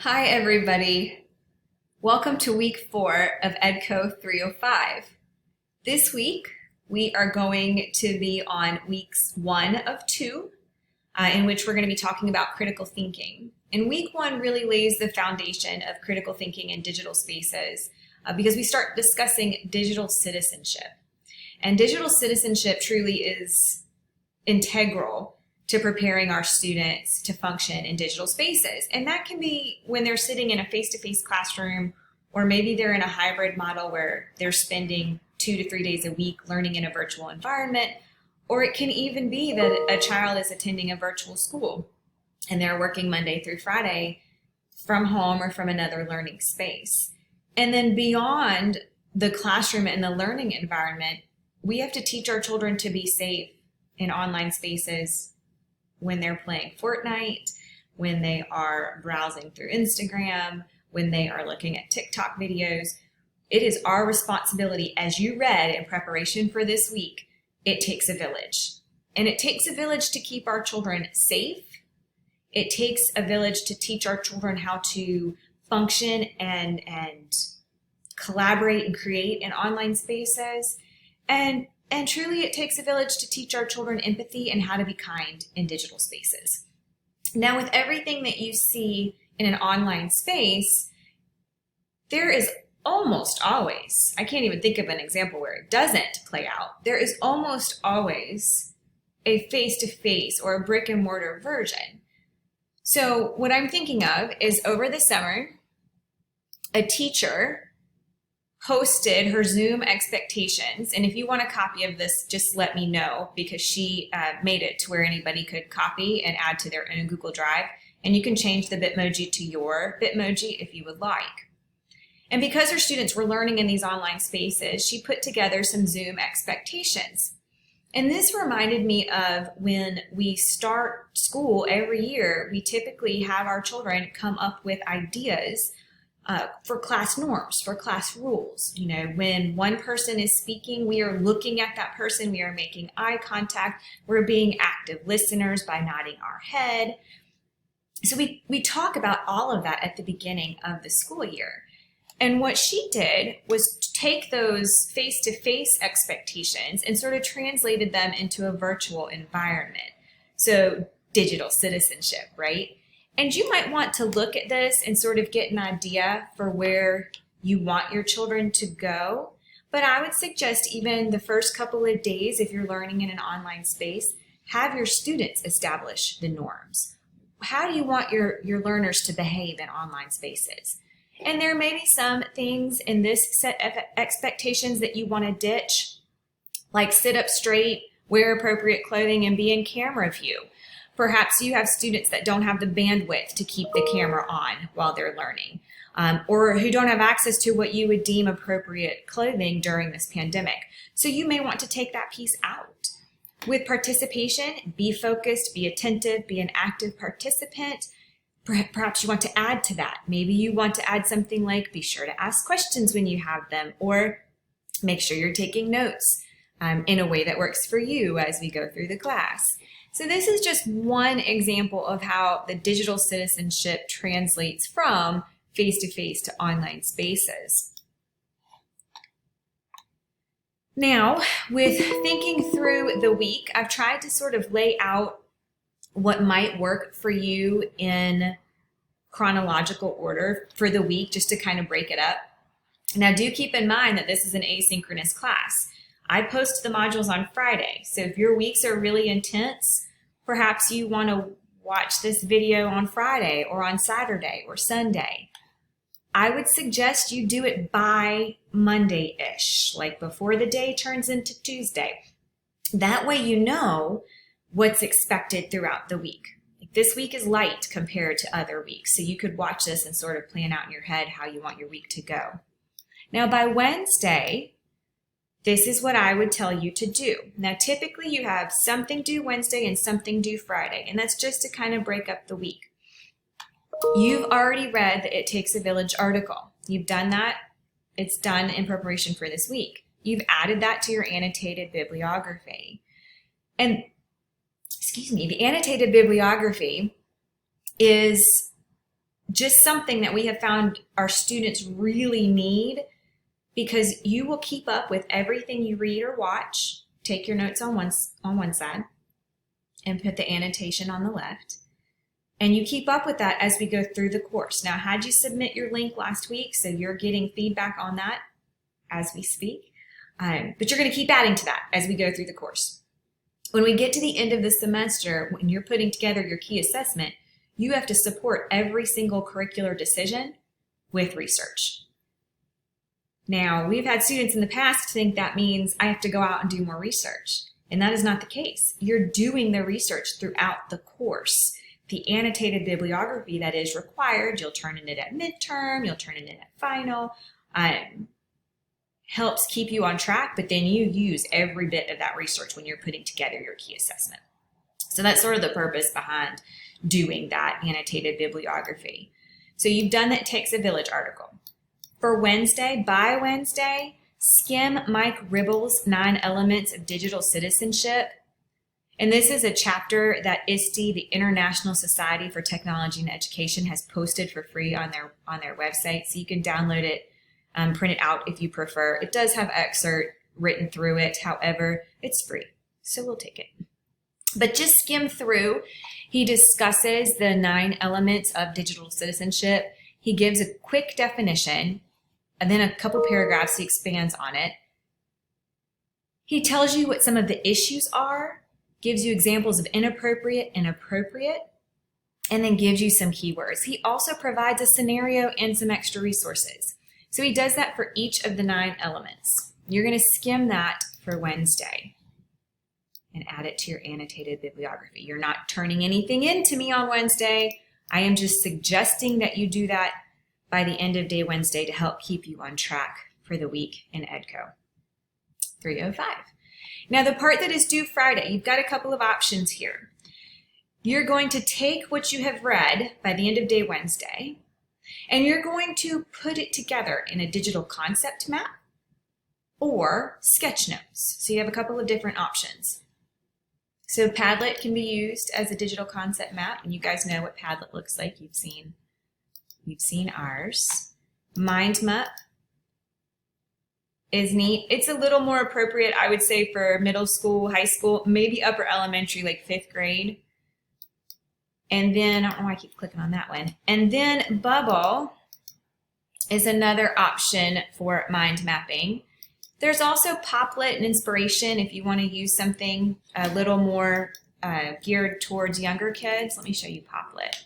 Hi, everybody. Welcome to week 4 of EdCo 305. This week, we are going to be on weeks 1 of 2, in which we're going to be talking about critical thinking. And week 1 really lays the foundation of critical thinking in digital spaces because we start discussing digital citizenship. And digital citizenship truly is integral to preparing our students to function in digital spaces. And that can be when they're sitting in a face-to-face classroom, or maybe they're in a hybrid model where they're spending 2 to 3 days a week learning in a virtual environment, or it can even be that a child is attending a virtual school and they're working Monday through Friday from home or from another learning space. And then beyond the classroom and the learning environment, we have to teach our children to be safe in online spaces when they're playing Fortnite, when they are browsing through Instagram, when they are looking at TikTok videos. It is our responsibility, as you read in preparation for this week, it takes a village. And it takes a village to keep our children safe. It takes a village to teach our children how to function and collaborate and create in online spaces. And truly, it takes a village to teach our children empathy and how to be kind in digital spaces. Now, with everything that you see in an online space, there is almost always, I can't even think of an example where it doesn't play out, there is almost always a face-to-face or a brick-and-mortar version. So what I'm thinking of is over the summer, a teacher hosted her Zoom expectations. And if you want a copy of this, just let me know, because she made it to where anybody could copy and add to their own Google Drive. And you can change the Bitmoji to your Bitmoji if you would like. And because her students were learning in these online spaces, she put together some Zoom expectations. And this reminded me of when we start school every year, we typically have our children come up with ideas for class norms, for class rules. You know, when one person is speaking, we are looking at that person, we are making eye contact, we're being active listeners by nodding our head. So we talk about all of that at the beginning of the school year. And what she did was take those face-to-face expectations and sort of translated them into a virtual environment. So digital citizenship, right? And you might want to look at this and sort of get an idea for where you want your children to go. But I would suggest even the first couple of days, if you're learning in an online space, have your students establish the norms. How do you want your learners to behave in online spaces? And there may be some things in this set of expectations that you want to ditch, like sit up straight, wear appropriate clothing, and be in camera view. Perhaps you have students that don't have the bandwidth to keep the camera on while they're learning, or who don't have access to what you would deem appropriate clothing during this pandemic. So you may want to take that piece out. With participation, be focused, be attentive, be an active participant. Perhaps you want to add to that. Maybe you want to add something like be sure to ask questions when you have them, or make sure you're taking notes in a way that works for you as we go through the class. So this is just one example of how the digital citizenship translates from face-to-face to online spaces. Now, with thinking through the week, I've tried to sort of lay out what might work for you in chronological order for the week, just to kind of break it up. Now, do keep in mind that this is an asynchronous class. I post the modules on Friday, so if your weeks are really intense, perhaps you want to watch this video on Friday or on Saturday or Sunday. I would suggest you do it by Monday-ish, like before the day turns into Tuesday. That way you know what's expected throughout the week. This week is light compared to other weeks, so you could watch this and sort of plan out in your head how you want your week to go. Now, by Wednesday, this is what I would tell you to do. Now, typically you have something due Wednesday and something due Friday, and that's just to kind of break up the week. You've already read the It Takes a Village article. You've done that. It's done in preparation for this week. You've added that to your annotated bibliography. And, the annotated bibliography is just something that we have found our students really need, because you will keep up with everything you read or watch. Take your notes on one side and put the annotation on the left. And you keep up with that as we go through the course. Now, had you submit your link last week, so you're getting feedback on that as we speak. But you're going to keep adding to that as we go through the course. When we get to the end of the semester, when you're putting together your key assessment, you have to support every single curricular decision with research. Now, we've had students in the past think that means I have to go out and do more research, and that is not the case. You're doing the research throughout the course. The annotated bibliography that is required, you'll turn in it at midterm, you'll turn in it at final, helps keep you on track, but then you use every bit of that research when you're putting together your key assessment. So that's sort of the purpose behind doing that annotated bibliography. So you've done the It Takes a Village article. For Wednesday, by Wednesday, skim Mike Ribble's 9 Elements of Digital Citizenship. And this is a chapter that ISTE, the International Society for Technology and Education, has posted for free on their website. So you can download it, print it out if you prefer. It does have excerpt written through it. However, it's free, so we'll take it. But just skim through. He discusses the 9 elements of digital citizenship. He gives a quick definition, and then a couple paragraphs he expands on it. He tells you what some of the issues are, gives you examples of inappropriate and appropriate, and then gives you some keywords. He also provides a scenario and some extra resources. So he does that for each of the 9 elements. You're going to skim that for Wednesday and add it to your annotated bibliography. You're not turning anything into me on Wednesday. I am just suggesting that you do that by the end of day Wednesday to help keep you on track for the week in EDCO 305. Now, the part that is due Friday, you've got a couple of options here. You're going to take what you have read by the end of day Wednesday, and you're going to put it together in a digital concept map or sketch notes. So you have a couple of different options. So Padlet can be used as a digital concept map, and you guys know what Padlet looks like. You've seen ours. MindMap is neat. It's a little more appropriate, I would say, for middle school, high school, maybe upper elementary, like 5th grade. And then, I don't know why I keep clicking on that one. And then Bubble is another option for mind mapping. There's also Poplet and Inspiration if you want to use something a little more geared towards younger kids. Let me show you Poplet.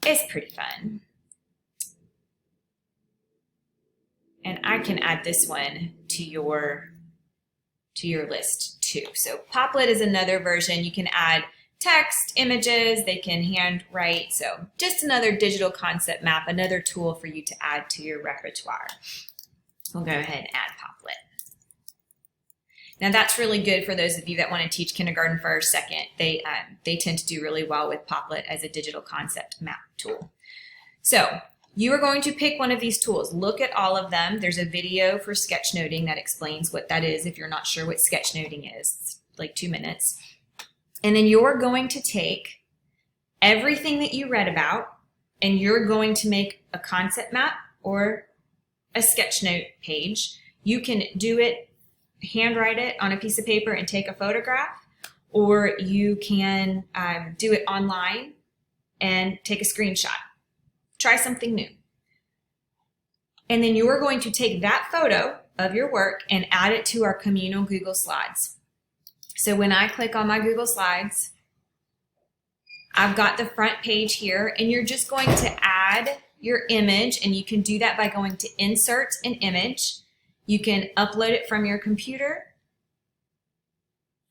It's pretty fun. And I can add this one to your list too. So Poplet is another version. You can add text, images, they can handwrite. So just another digital concept map, another tool for you to add to your repertoire. We'll go ahead and add Poplet. Now that's really good for those of you that want to teach kindergarten first, second. They tend to do really well with Poplet as a digital concept map tool. So you are going to pick one of these tools. Look at all of them. There's a video for sketchnoting that explains what that is if you're not sure what sketchnoting is. It's like 2 minutes. And then you're going to take everything that you read about and you're going to make a concept map or a sketchnote page. You can do it, handwrite it on a piece of paper and take a photograph, or you can do it online and take a screenshot. Try something new. And then you're going to take that photo of your work and add it to our communal Google Slides. So when I click on my Google Slides, I've got the front page here, and you're just going to add your image, and you can do that by going to Insert an Image. You can upload it from your computer,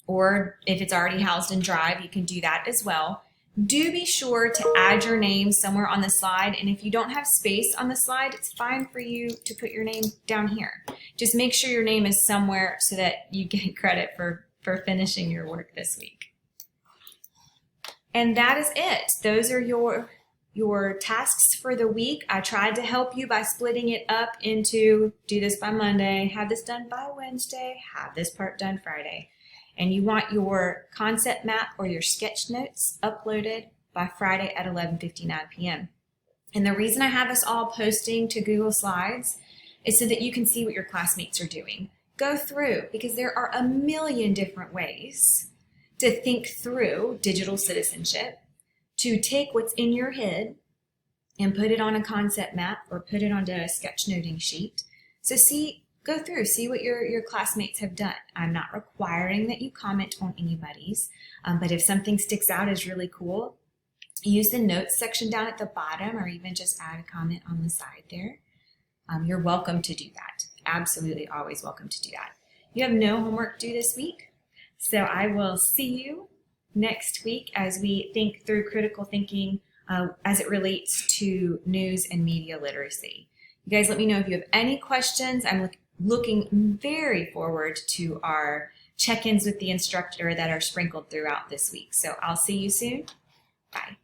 or if it's already housed in Drive, you can do that as well. Do be sure to add your name somewhere on the slide, and if you don't have space on the slide, it's fine for you to put your name down here. Just make sure your name is somewhere so that you get credit for finishing your work this week. And that is it. Those are your tasks for the week. I tried to help you by splitting it up into do this by Monday, have this done by Wednesday, have this part done Friday. And you want your concept map or your sketch notes uploaded by Friday at 11:59 p.m. And the reason I have us all posting to Google Slides is so that you can see what your classmates are doing. Go through, because there are a million different ways to think through digital citizenship, to take what's in your head and put it on a concept map or put it onto a sketchnoting sheet. So go through, see what your classmates have done. I'm not requiring that you comment on anybody's, but if something sticks out as really cool, use the notes section down at the bottom, or even just add a comment on the side there. You're welcome to do that. Absolutely always welcome to do that. You have no homework due this week, so I will see you next week as we think through critical thinking as it relates to news and media literacy. You guys let me know if you have any questions. I'm looking very forward to our check-ins with the instructor that are sprinkled throughout this week. So I'll see you soon. Bye.